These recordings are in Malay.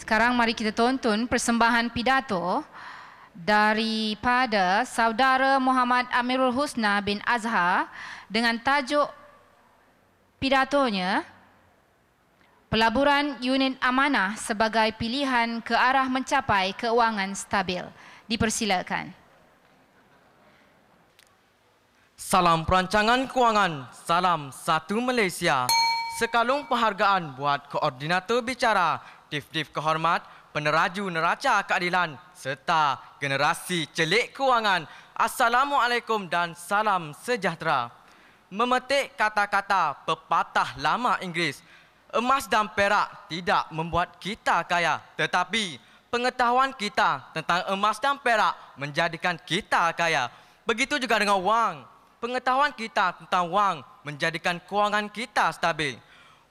Sekarang mari kita tonton persembahan pidato daripada Saudara Muhammad Amirul Husna bin Azhar dengan tajuk pidatonya Pelaburan Unit Amanah sebagai pilihan ke arah mencapai keuangan stabil. Dipersilakan. Salam perancangan kewangan, salam satu Malaysia. Sekalung penghargaan buat koordinator bicara, Dif-Dif kehormat, peneraju neraca keadilan serta generasi celik kewangan. Assalamualaikum dan salam sejahtera. Memetik kata-kata pepatah lama Inggeris, emas dan perak tidak membuat kita kaya, tetapi pengetahuan kita tentang emas dan perak menjadikan kita kaya. Begitu juga dengan wang. Pengetahuan kita tentang wang menjadikan kewangan kita stabil.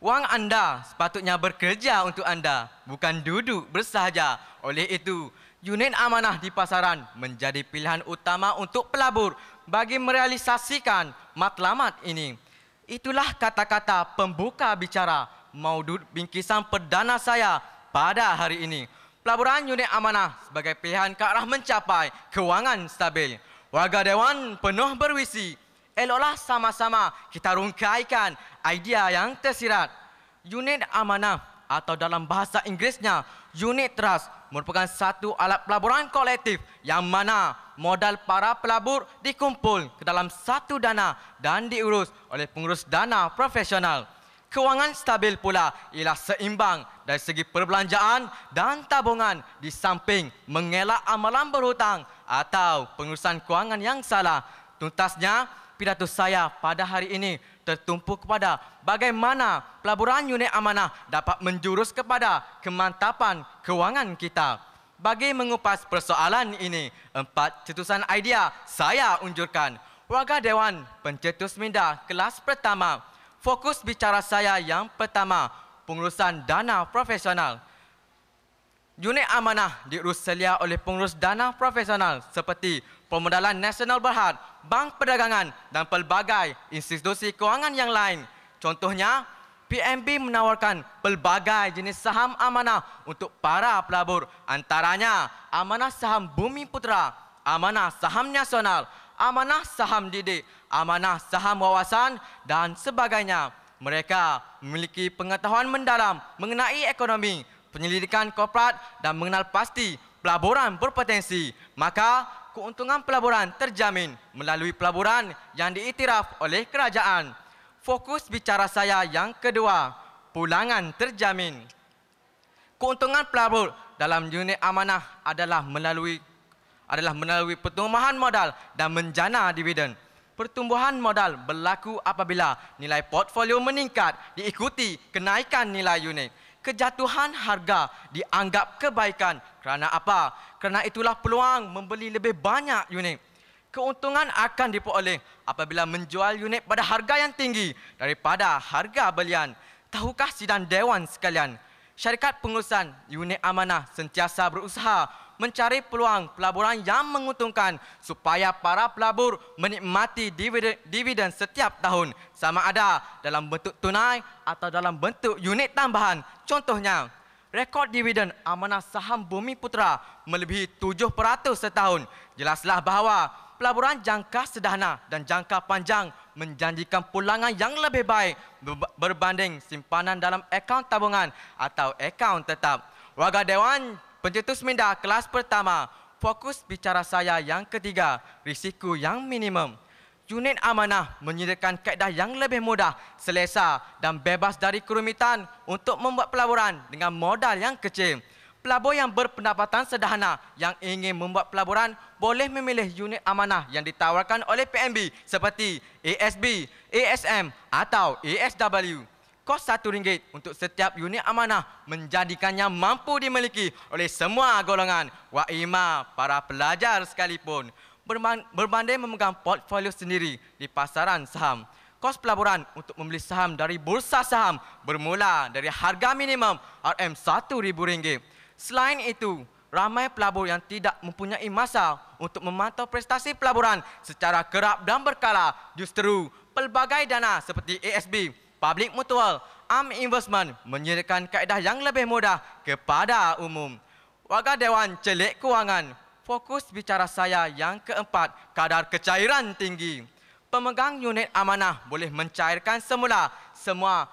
Wang anda sepatutnya bekerja untuk anda, bukan duduk bersahaja. Oleh itu, unit amanah di pasaran menjadi pilihan utama untuk pelabur bagi merealisasikan matlamat ini. Itulah kata-kata pembuka bicara maudud bingkisan perdana saya pada hari ini. Pelaburan unit amanah sebagai pilihan ke arah mencapai kewangan stabil. Warga Dewan penuh berwisi. Eloklah sama-sama kita rungkaikan idea yang tersirat. Unit amanah atau dalam bahasa Inggerisnya unit trust merupakan satu alat pelaburan kolektif yang mana modal para pelabur dikumpul ke dalam satu dana dan diurus oleh pengurus dana profesional. Kewangan stabil pula ialah seimbang dari segi perbelanjaan dan tabungan di samping mengelak amalan berhutang atau pengurusan kewangan yang salah. Tuntasnya, pidato saya pada hari ini tertumpu kepada bagaimana pelaburan unit amanah dapat menjurus kepada kemantapan kewangan kita. Bagi mengupas persoalan ini, 4 cetusan idea saya unjurkan. Warga Dewan pencetus minda kelas pertama. Fokus bicara saya yang pertama, pengurusan dana profesional. Unit amanah diurus selia oleh pengurus dana profesional seperti Permodalan Nasional Berhad, Bank Perdagangan dan pelbagai institusi kewangan yang lain. Contohnya, PNB menawarkan pelbagai jenis saham amanah untuk para pelabur. Antaranya, amanah saham Bumi Putra, amanah saham nasional, amanah saham didik, amanah saham wawasan dan sebagainya. Mereka memiliki pengetahuan mendalam mengenai ekonomi, penyelidikan korporat dan mengenal pasti pelaburan berpotensi. Maka keuntungan pelaburan terjamin melalui pelaburan yang diiktiraf oleh kerajaan. Fokus bicara saya yang kedua, pulangan terjamin. Keuntungan pelabur dalam unit amanah adalah melalui pertumbuhan modal dan menjana dividen. Pertumbuhan modal berlaku apabila nilai portfolio meningkat diikuti kenaikan nilai unit. Kejatuhan harga dianggap kebaikan. Kerana apa? Kerana itulah peluang membeli lebih banyak unit. Keuntungan akan diperoleh apabila menjual unit pada harga yang tinggi daripada harga belian. Tahukah sidang dewan sekalian, syarikat pengurusan unit amanah sentiasa berusaha mencari peluang pelaburan yang menguntungkan supaya para pelabur menikmati dividen setiap tahun, sama ada dalam bentuk tunai atau dalam bentuk unit tambahan. Contohnya, rekod dividen amanah saham Bumi Putra melebihi 7% setahun. Jelaslah bahawa pelaburan jangka sederhana dan jangka panjang menjanjikan pulangan yang lebih baik berbanding simpanan dalam akaun tabungan atau akaun tetap. Warga Dewan pencetus minda kelas pertama, fokus bicara saya yang ketiga, risiko yang minimum. Unit amanah menyediakan kaedah yang lebih mudah, selesa dan bebas dari kerumitan untuk membuat pelaburan dengan modal yang kecil. Pelabur yang berpendapatan sederhana yang ingin membuat pelaburan boleh memilih unit amanah yang ditawarkan oleh PNB seperti ASB, ASM atau ASW. Kos RM1 untuk setiap unit amanah menjadikannya mampu dimiliki oleh semua golongan, waima para pelajar sekalipun. Berbanding memegang portfolio sendiri di pasaran saham. Kos pelaburan untuk membeli saham dari bursa saham bermula dari harga minimum RM1,000. Selain itu, ramai pelabur yang tidak mempunyai masa untuk memantau prestasi pelaburan secara kerap dan berkala. Justru pelbagai dana seperti ASB, Public Mutual, Am Investment menyediakan kaedah yang lebih mudah kepada umum. Warga Dewan Celik Kewangan, fokus bicara saya yang keempat, kadar kecairan tinggi. Pemegang unit amanah boleh mencairkan semua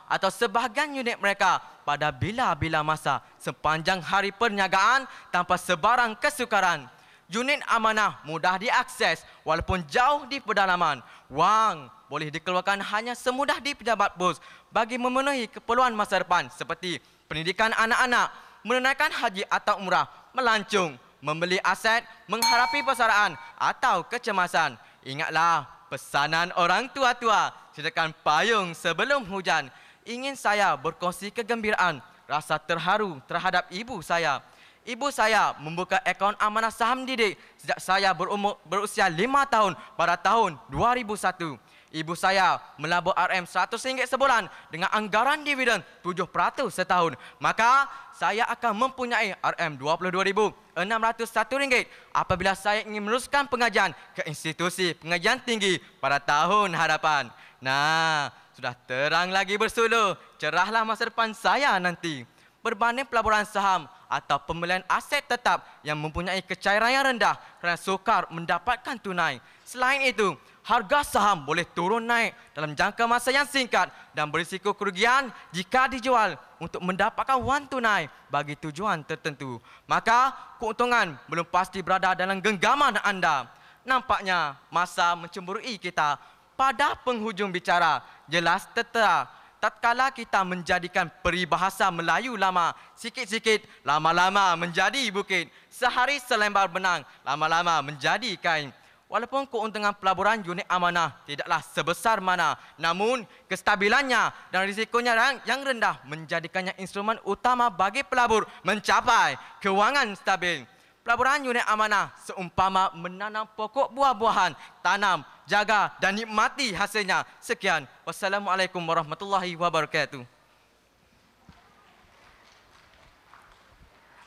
atau sebahagian unit mereka pada bila-bila masa sepanjang hari perniagaan tanpa sebarang kesukaran. Unit amanah mudah diakses walaupun jauh di pedalaman. Wang boleh dikeluarkan hanya semudah di pejabat bos bagi memenuhi keperluan masa depan seperti pendidikan anak-anak, menunaikan haji atau umrah, melancung, membeli aset, menghadapi persaraan atau kecemasan. Ingatlah pesanan orang tua-tua, sediakan payung sebelum hujan. Ingin saya berkongsi kegembiraan, rasa terharu terhadap ibu saya. Ibu saya membuka akaun amanah saham didik sejak saya berusia 5 tahun pada tahun 2001. Ibu saya melabur RM100 sebulan dengan anggaran dividen 7% setahun. Maka saya akan mempunyai RM22,601 apabila saya ingin meneruskan pengajian ke institusi pengajian tinggi pada tahun hadapan. Nah, sudah terang lagi bersuluh, cerahlah masa depan saya nanti. Berbanding pelaburan saham atau pembelian aset tetap yang mempunyai kecairan yang rendah kerana sukar mendapatkan tunai. Selain itu, harga saham boleh turun naik dalam jangka masa yang singkat dan berisiko kerugian jika dijual untuk mendapatkan wang tunai bagi tujuan tertentu. Maka, keuntungan belum pasti berada dalam genggaman anda. Nampaknya masa mencemburui kita. Pada penghujung bicara, jelas tertera tatkala kita menjadikan peribahasa Melayu lama, sikit-sikit, lama-lama menjadi bukit. Sehari selembar benang, lama-lama menjadi kain. Walaupun keuntungan pelaburan unit amanah tidaklah sebesar mana, namun kestabilannya dan risikonya yang rendah menjadikannya instrumen utama bagi pelabur mencapai kewangan stabil. Pelaburan unit amanah seumpama menanam pokok buah-buahan, tanam, jaga dan nikmati hasilnya. Sekian. Wassalamualaikum warahmatullahi wabarakatuh.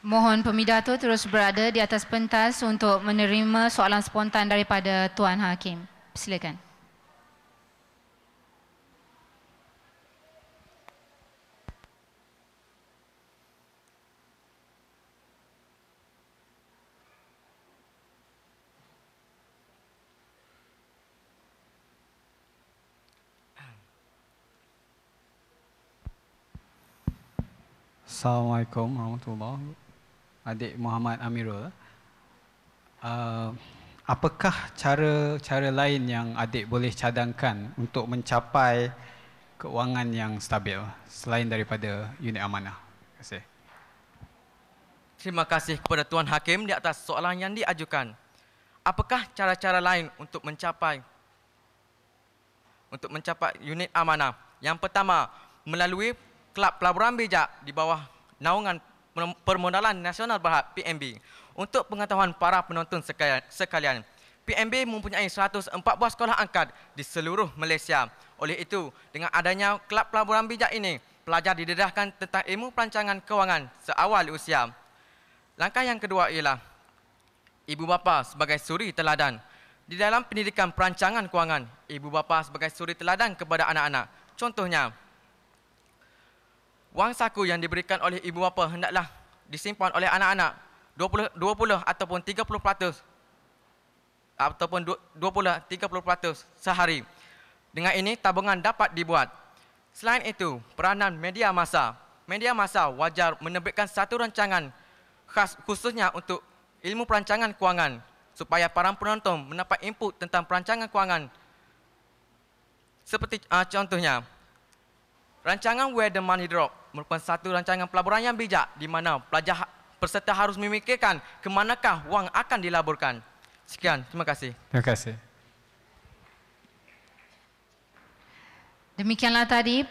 Mohon pemidato terus berada di atas pentas untuk menerima soalan spontan daripada Tuan Hakim. Silakan. Assalamualaikum warahmatullahi wabarakatuh. Adik Muhammad Amirul. Apakah cara lain yang adik boleh cadangkan untuk mencapai keuangan yang stabil selain daripada unit amanah? Terima kasih. Terima kasih kepada Tuan Hakim di atas soalan yang diajukan. Apakah cara-cara lain untuk mencapai unit amanah? Yang pertama, melalui Kelab Pelaburan Bijak di bawah naungan Permodalan Nasional Berhad PNB. Untuk pengetahuan para penonton sekalian, PNB mempunyai 104 buah sekolah angkat di seluruh Malaysia. Oleh itu, dengan adanya Kelab Pelaburan Bijak ini, pelajar didedahkan tentang ilmu perancangan kewangan seawal usia. Langkah yang kedua ialah ibu bapa sebagai suri teladan. Di dalam pendidikan perancangan kewangan, ibu bapa sebagai suri teladan kepada anak-anak. Contohnya, wang saku yang diberikan oleh ibu bapa hendaklah disimpan oleh anak-anak 20 ataupun 30% ataupun 20-30% sehari. Dengan ini tabungan dapat dibuat. Selain itu, peranan media massa. Media massa wajar menerbitkan satu rancangan khas khususnya untuk ilmu perancangan kewangan supaya para penonton mendapat input tentang perancangan kewangan. Seperti contohnya, rancangan Where the Money Drop merupakan satu rancangan pelaburan yang bijak di mana pelajar peserta harus memikirkan ke manakah wang akan dilaburkan. Sekian, terima kasih. Terima kasih. Demikianlah tadi